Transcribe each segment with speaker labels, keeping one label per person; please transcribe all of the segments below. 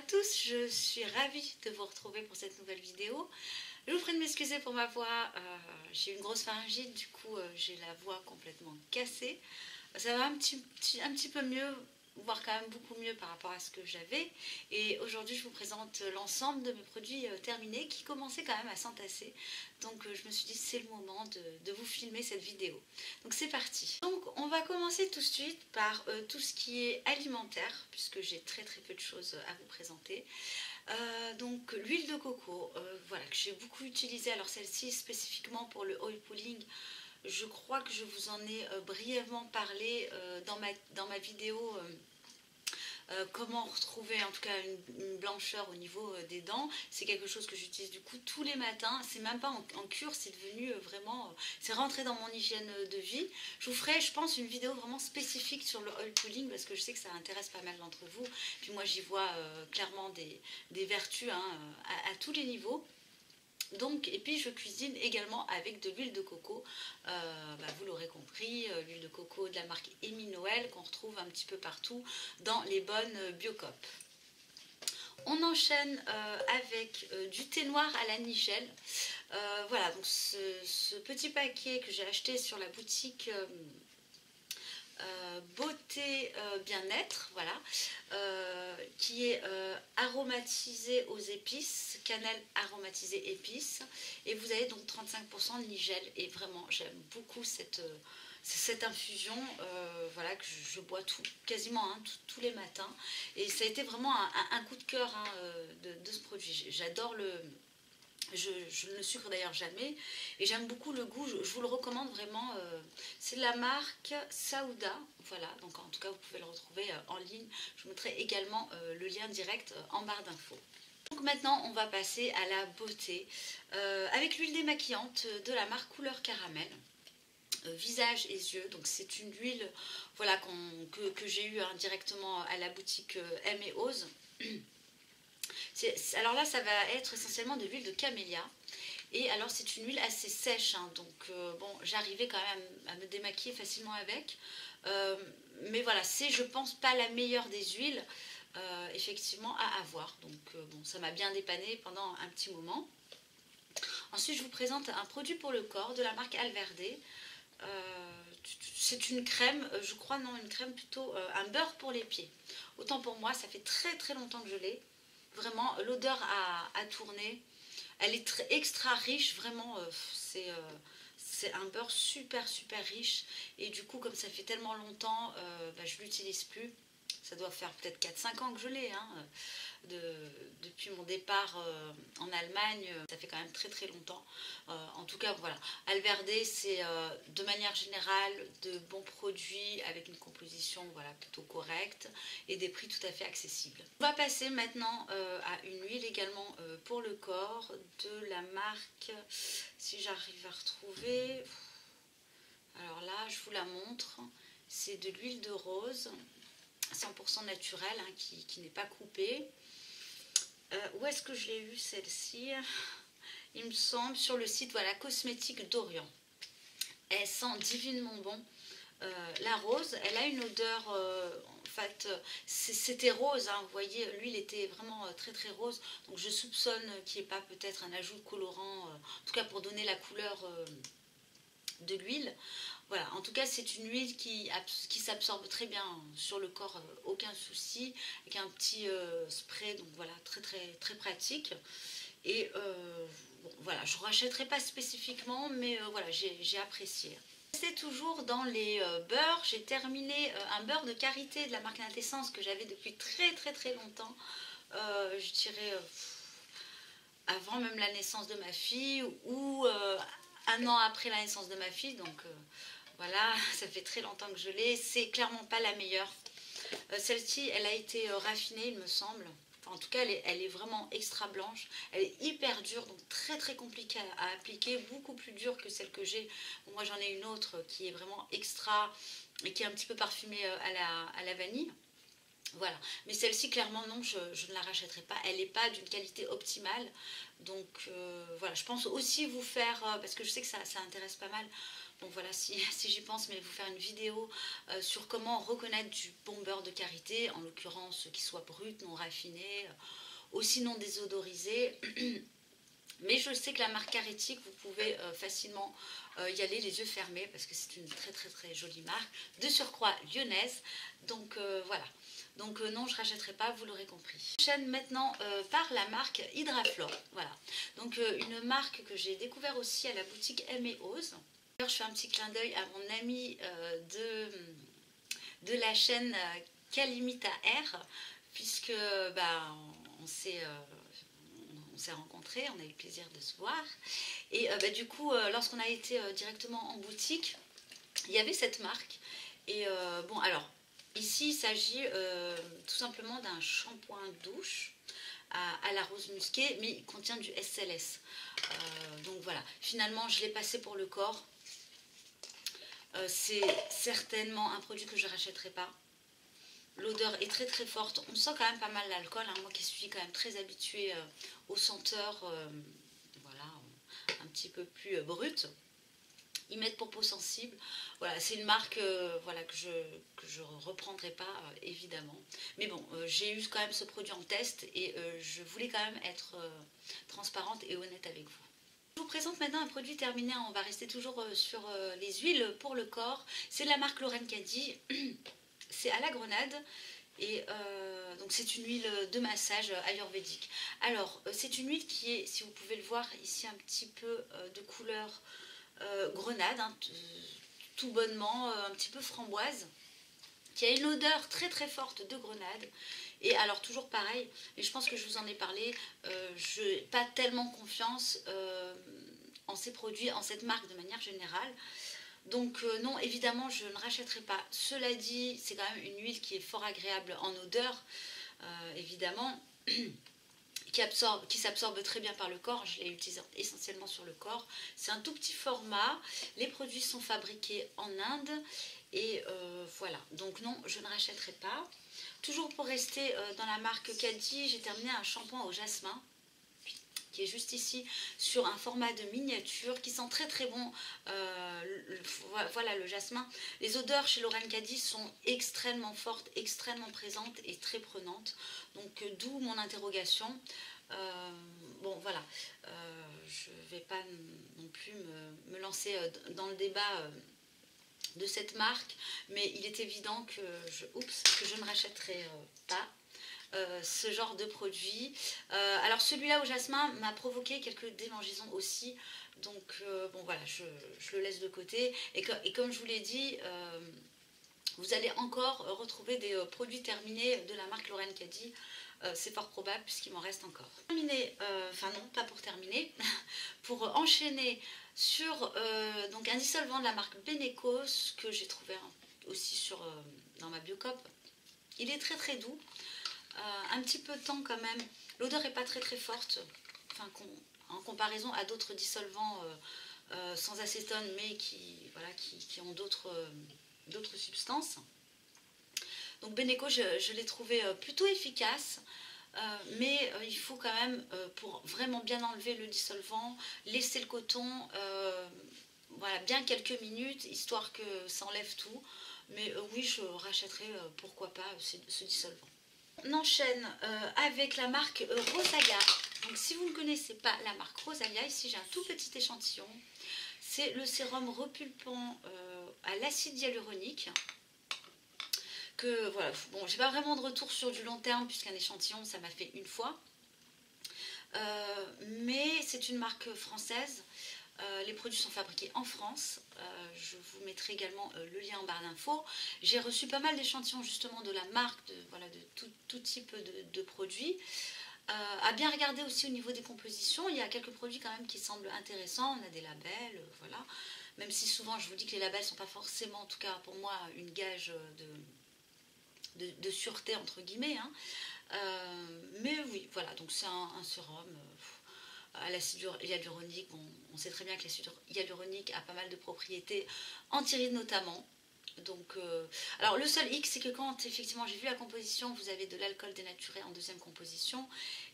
Speaker 1: tous, je suis ravie de vous retrouver pour cette nouvelle vidéo. Je vous prie de m'excuser pour ma voix, j'ai une grosse pharyngite, du coup j'ai la voix complètement cassée. Ça va un petit peu mieux, voire quand même beaucoup mieux par rapport à ce que j'avais. Et aujourd'hui je vous présente l'ensemble de mes produits terminés qui commençaient quand même à s'entasser. Donc je me suis dit c'est le moment de vous filmer cette vidéo. Donc c'est parti. Donc on va commencer tout de suite par tout ce qui est alimentaire, puisque j'ai très peu de choses à vous présenter. Donc l'huile de coco, voilà, que j'ai beaucoup utilisée. Alors celle-ci spécifiquement pour le oil pulling, je crois que je vous en ai brièvement parlé dans ma vidéo comment retrouver en tout cas une blancheur au niveau des dents. C'est quelque chose que j'utilise du coup tous les matins. C'est même pas en cure, c'est devenu vraiment, c'est rentré dans mon hygiène de vie. Je vous ferai, je pense, une vidéo vraiment spécifique sur le oil pulling parce que je sais que ça intéresse pas mal d'entre vous. Puis moi j'y vois clairement des vertus à tous les niveaux. Donc, et puis je cuisine également avec de l'huile de coco, vous l'aurez compris, l'huile de coco de la marque Amy Noël qu'on retrouve un petit peu partout dans les bonnes Biocoop. On enchaîne avec du thé noir à la nigelle. Voilà, donc ce petit paquet que j'ai acheté sur la boutique beauté bien-être, voilà, qui est aromatisé aux épices, cannelle aromatisée épices, et vous avez donc 35% de nigelle. Et vraiment j'aime beaucoup cette infusion, voilà, que je bois quasiment tous les matins, et ça a été vraiment un coup de cœur de ce produit. J'adore je ne le sucre d'ailleurs jamais, et j'aime beaucoup le goût, je vous le recommande vraiment. C'est de la marque Saouda, voilà, donc en tout cas vous pouvez le retrouver en ligne. Je vous mettrai également le lien direct en barre d'infos. Donc maintenant on va passer à la beauté avec l'huile démaquillante de la marque Couleur Caramel. Visage et yeux, donc c'est une huile, voilà, que j'ai eu directement à la boutique M et Ose. Alors là ça va être essentiellement de l'huile de camélia, et alors c'est une huile assez sèche, donc bon, j'arrivais quand même à me démaquiller facilement avec, mais voilà, c'est, je pense, pas la meilleure des huiles effectivement à avoir, donc bon, ça m'a bien dépanné pendant un petit moment. Ensuite je vous présente un produit pour le corps de la marque Alverde. C'est une crème, je crois, non, une crème plutôt, un beurre pour les pieds. Autant pour moi, ça fait très longtemps que je l'ai. Vraiment, l'odeur à tourner, elle est extra riche, vraiment, c'est un beurre super riche. Et du coup, comme ça fait tellement longtemps, je ne l'utilise plus. Ça doit faire peut-être 4-5 ans que je l'ai, depuis mon départ en Allemagne, ça fait quand même très longtemps. En tout cas, voilà, Alverde, c'est de manière générale de bons produits avec une composition, voilà, plutôt correcte et des prix tout à fait accessibles. On va passer maintenant à une huile également pour le corps de la marque, si j'arrive à retrouver, alors là je vous la montre, c'est de l'huile de rose 100% naturelle, qui n'est pas coupée. Où est-ce que je l'ai eu celle-ci? Il me semble sur le site, voilà, Cosmétique d'Orient. Elle sent divinement bon. La rose, elle a une odeur, en fait, c'était rose, vous voyez, l'huile était vraiment très rose, donc je soupçonne qu'il n'y ait pas peut-être un ajout de colorant, en tout cas pour donner la couleur de l'huile. Voilà, en tout cas c'est une huile qui s'absorbe très bien sur le corps, aucun souci, avec un petit spray, donc voilà, très pratique. Et bon, voilà, je ne rachèterai pas spécifiquement, mais voilà, j'ai apprécié. C'est toujours dans les beurres, j'ai terminé un beurre de karité de la marque Quintessence que j'avais depuis très longtemps, je dirais avant même la naissance de ma fille, ou un an après la naissance de ma fille, donc voilà, ça fait très longtemps que je l'ai. C'est clairement pas la meilleure. Celle-ci, elle a été raffinée, il me semble. Enfin, en tout cas, elle est vraiment extra blanche. Elle est hyper dure, donc très compliquée à appliquer, beaucoup plus dure que celle que j'ai. Bon, moi, j'en ai une autre qui est vraiment extra et qui est un petit peu parfumée à la vanille. Voilà, mais celle-ci clairement non, je ne la rachèterai pas, elle n'est pas d'une qualité optimale. Donc voilà, je pense aussi vous faire, parce que je sais que ça intéresse pas mal, Bon voilà, si j'y pense, mais vous faire une vidéo sur comment reconnaître du bon beurre de karité, en l'occurrence qu'il soit brut, non raffiné, aussi non désodorisé. Mais je sais que la marque Karétique, vous pouvez facilement y aller les yeux fermés parce que c'est une très très très jolie marque, de surcroît lyonnaise. Donc voilà. Donc non, je ne rachèterai pas, vous l'aurez compris. J'enchaîne maintenant par la marque Hydraflor. Voilà. Donc une marque que j'ai découvert aussi à la boutique M & Ose. D'ailleurs, je fais un petit clin d'œil à mon ami de la chaîne Kalimita R, puisque bah, on s'est rencontrés, on a eu le plaisir de se voir. Et bah, du coup, lorsqu'on a été directement en boutique, il y avait cette marque. Et bon, alors, ici, il s'agit tout simplement d'un shampoing douche à la rose musquée, mais il contient du SLS. Donc voilà, finalement, je l'ai passé pour le corps. C'est certainement un produit que je ne rachèterai pas. L'odeur est très très forte. On sent quand même pas mal l'alcool. Hein. Moi qui suis quand même très habituée aux senteurs voilà, un petit peu plus brutes. Ils mettent pour peau sensible. Voilà, c'est une marque voilà, que je reprendrai pas évidemment. Mais bon, j'ai eu quand même ce produit en test et je voulais quand même être transparente et honnête avec vous. Je vous présente maintenant un produit terminé. On va rester toujours sur les huiles pour le corps. C'est de la marque Lorraine Caddy. C'est à la grenade et donc c'est une huile de massage ayurvédique. Alors c'est une huile qui est, si vous pouvez le voir ici, un petit peu de couleur grenade, hein, tout bonnement, un petit peu framboise, qui a une odeur très très forte de grenade. Et alors toujours pareil, et je pense que je vous en ai parlé, je n'ai pas tellement confiance en ces produits, en cette marque de manière générale. Donc non, évidemment, je ne rachèterai pas. Cela dit, c'est quand même une huile qui est fort agréable en odeur, évidemment, qui s'absorbe très bien par le corps. Je l'ai utilisé essentiellement sur le corps. C'est un tout petit format. Les produits sont fabriqués en Inde. Et voilà, donc non, je ne rachèterai pas. Toujours pour rester dans la marque Caddy, j'ai terminé un shampoing au jasmin, qui est juste ici sur un format de miniature qui sent très très bon. Voilà le jasmin. Les odeurs chez Lorraine Caddy sont extrêmement fortes, extrêmement présentes et très prenantes. Donc d'où mon interrogation. Bon voilà, je ne vais pas non plus me lancer dans le débat de cette marque, mais il est évident que je ne rachèterai pas ce genre de produit. Alors celui-là au jasmin m'a provoqué quelques démangeaisons aussi, donc bon voilà, je le laisse de côté. Et comme je vous l'ai dit, vous allez encore retrouver des produits terminés de la marque Lorraine Caddy. C'est fort probable puisqu'il m'en reste encore. Terminer, enfin non, pas pour terminer, pour enchaîner sur donc un dissolvant de la marque Benecos que j'ai trouvé aussi dans ma Biocop. Il est très très doux. Un petit peu de temps quand même, l'odeur n'est pas très très forte, enfin, en comparaison à d'autres dissolvants sans acétone mais qui ont d'autres substances. Donc Benecos, je l'ai trouvé plutôt efficace, mais il faut quand même, pour vraiment bien enlever le dissolvant, laisser le coton voilà, bien quelques minutes, histoire que ça enlève tout. Mais oui, je rachèterai, pourquoi pas, ce dissolvant. On enchaîne avec la marque Rosalia. Donc si vous ne connaissez pas la marque Rosalia, ici j'ai un tout petit échantillon. C'est le sérum repulpant à l'acide hyaluronique. Que voilà, bon, j'ai pas vraiment de retour sur du long terme puisqu'un échantillon ça m'a fait une fois. Mais c'est une marque française. Les produits sont fabriqués en France. Je vous mettrai également le lien en barre d'infos. J'ai reçu pas mal d'échantillons justement de la marque, de tout type de produits. À bien regarder aussi au niveau des compositions. Il y a quelques produits quand même qui semblent intéressants. On a des labels, voilà. Même si souvent je vous dis que les labels ne sont pas forcément, en tout cas pour moi, une gage de sûreté entre guillemets. Hein. Mais oui, voilà. Donc c'est un sérum à l'acide hyaluronique. On sait très bien que l'acide hyaluronique a pas mal de propriétés antirides notamment. Donc, alors le seul hic, c'est que quand effectivement j'ai vu la composition, vous avez de l'alcool dénaturé en deuxième composition.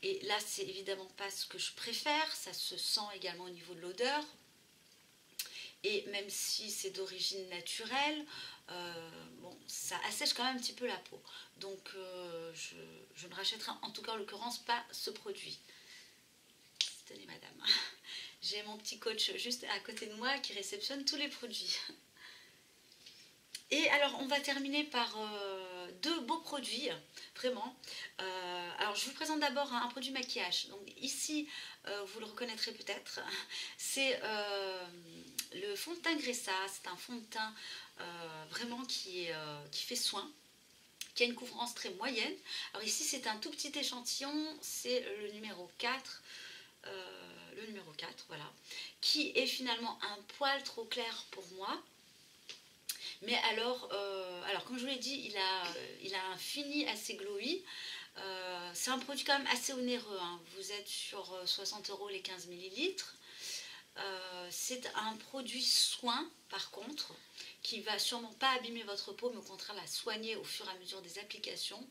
Speaker 1: Et là, c'est évidemment pas ce que je préfère. Ça se sent également au niveau de l'odeur. Et même si c'est d'origine naturelle, bon, ça assèche quand même un petit peu la peau. Donc je ne rachèterai en tout cas en l'occurrence pas ce produit. Tenez madame, j'ai mon petit coach juste à côté de moi qui réceptionne tous les produits. Et alors on va terminer par deux beaux produits, vraiment. Alors je vous présente d'abord un produit maquillage. Donc ici, vous le reconnaîtrez peut-être, c'est le fond de teint Gressa. C'est un fond de teint vraiment qui fait soin, qui a une couvrance très moyenne. Alors ici c'est un tout petit échantillon, c'est le numéro 4. Voilà, qui est finalement un poil trop clair pour moi. Mais alors comme je vous l'ai dit, il a un fini assez glowy. C'est un produit quand même assez onéreux, hein. Vous êtes sur 60 € les 15 millilitres. C'est un produit soin par contre, qui va sûrement pas abîmer votre peau, mais au contraire la soigner au fur et à mesure des applications.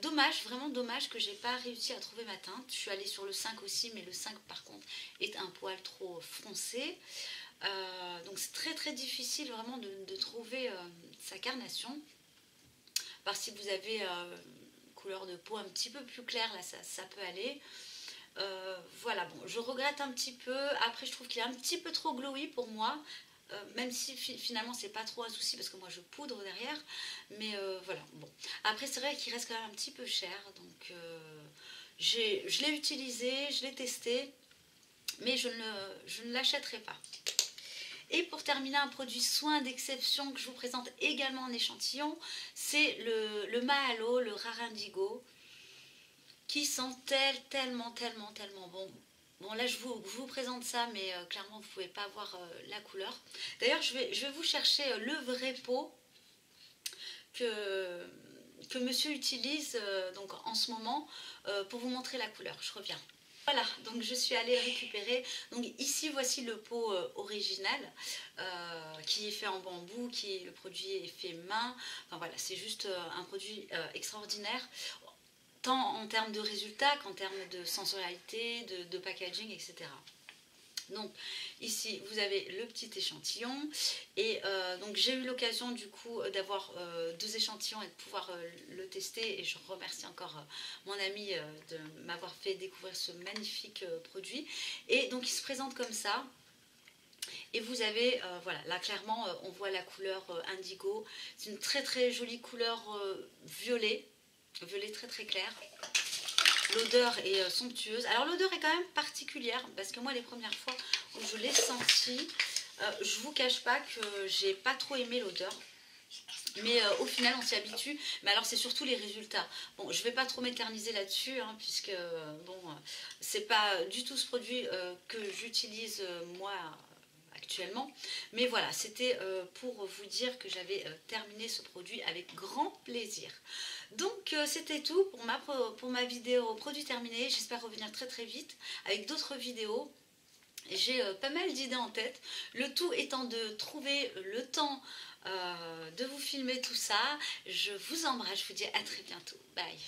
Speaker 1: Dommage, vraiment dommage que j'ai pas réussi à trouver ma teinte. Je suis allée sur le 5 aussi, mais le 5 par contre est un poil trop foncé. Donc c'est très très difficile vraiment de trouver sa carnation. Par si vous avez couleur de peau un petit peu plus claire, là ça peut aller. Voilà, bon, je regrette un petit peu. Après je trouve qu'il est un petit peu trop glowy pour moi. Même si finalement c'est pas trop un souci parce que moi je poudre derrière, mais voilà, bon. Après c'est vrai qu'il reste quand même un petit peu cher, donc je l'ai utilisé, je l'ai testé, mais je ne l'achèterai pas. Et pour terminer, un produit soin d'exception que je vous présente également en échantillon, c'est le Mahalo, le Rare Indigo, qui sent tellement bon. Bon là je vous présente ça, mais clairement vous ne pouvez pas voir la couleur. D'ailleurs je vais vous chercher le vrai pot que monsieur utilise donc en ce moment pour vous montrer la couleur. Je reviens. Voilà, donc je suis allée récupérer. Donc ici voici le pot original qui est fait en bambou, le produit est fait main. Enfin voilà, c'est juste un produit extraordinaire, tant en termes de résultats qu'en termes de sensorialité, de packaging, etc. Donc ici vous avez le petit échantillon et donc j'ai eu l'occasion du coup d'avoir deux échantillons et de pouvoir le tester, et je remercie encore mon ami de m'avoir fait découvrir ce magnifique produit. Et donc il se présente comme ça et vous avez voilà, là clairement on voit la couleur indigo. C'est une très très jolie couleur violet très très clair. L'odeur est somptueuse. Alors l'odeur est quand même particulière parce que moi les premières fois où je l'ai senti, je vous cache pas que j'ai pas trop aimé l'odeur. Mais au final on s'y habitue. Mais alors c'est surtout les résultats. Bon, je vais pas trop m'éterniser là-dessus hein, puisque bon, c'est pas du tout ce produit que j'utilise moi actuellement. Mais voilà, c'était pour vous dire que j'avais terminé ce produit avec grand plaisir. Donc c'était tout pour ma vidéo produit terminé. J'espère revenir très très vite avec d'autres vidéos. J'ai pas mal d'idées en tête. Le tout étant de trouver le temps de vous filmer tout ça. Je vous embrasse, je vous dis à très bientôt. Bye.